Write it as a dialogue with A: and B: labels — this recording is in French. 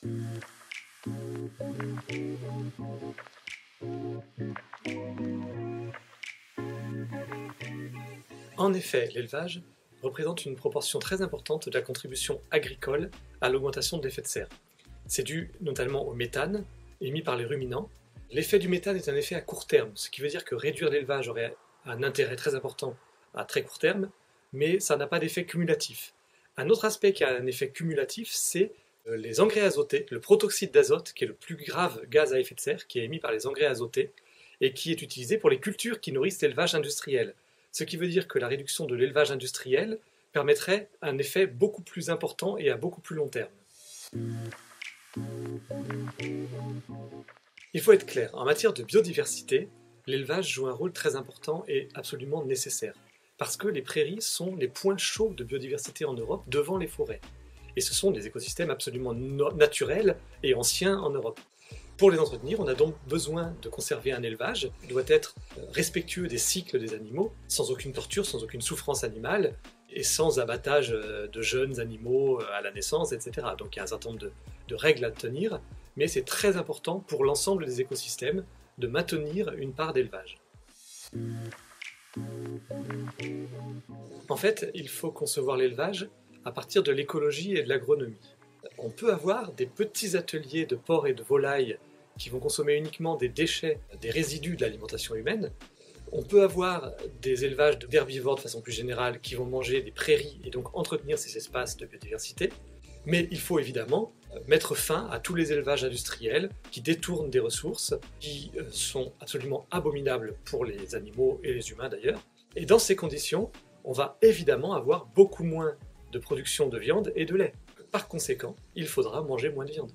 A: En effet, l'élevage représente une proportion très importante de la contribution agricole à l'augmentation de l'effet de serre. C'est dû notamment au méthane émis par les ruminants. L'effet du méthane est un effet à court terme, ce qui veut dire que réduire l'élevage aurait un intérêt très important à très court terme, mais ça n'a pas d'effet cumulatif. Un autre aspect qui a un effet cumulatif, c'est les engrais azotés, le protoxyde d'azote, qui est le plus grave gaz à effet de serre, qui est émis par les engrais azotés, et qui est utilisé pour les cultures qui nourrissent l'élevage industriel. Ce qui veut dire que la réduction de l'élevage industriel permettrait un effet beaucoup plus important et à beaucoup plus long terme. Il faut être clair, en matière de biodiversité, l'élevage joue un rôle très important et absolument nécessaire, parce que les prairies sont les points chauds de biodiversité en Europe devant les forêts. Et ce sont des écosystèmes absolument naturels et anciens en Europe. Pour les entretenir, on a donc besoin de conserver un élevage qui doit être respectueux des cycles des animaux, sans aucune torture, sans aucune souffrance animale, et sans abattage de jeunes animaux à la naissance, etc. Donc il y a un certain nombre de règles à tenir, mais c'est très important pour l'ensemble des écosystèmes de maintenir une part d'élevage. En fait, il faut concevoir l'élevage à partir de l'écologie et de l'agronomie. On peut avoir des petits ateliers de porcs et de volailles qui vont consommer uniquement des déchets, des résidus de l'alimentation humaine. On peut avoir des élevages d'herbivores de façon plus générale qui vont manger des prairies et donc entretenir ces espaces de biodiversité. Mais il faut évidemment mettre fin à tous les élevages industriels qui détournent des ressources, qui sont absolument abominables pour les animaux et les humains d'ailleurs. Et dans ces conditions, on va évidemment avoir beaucoup moins de production de viande et de lait. Par conséquent, il faudra manger moins de viande.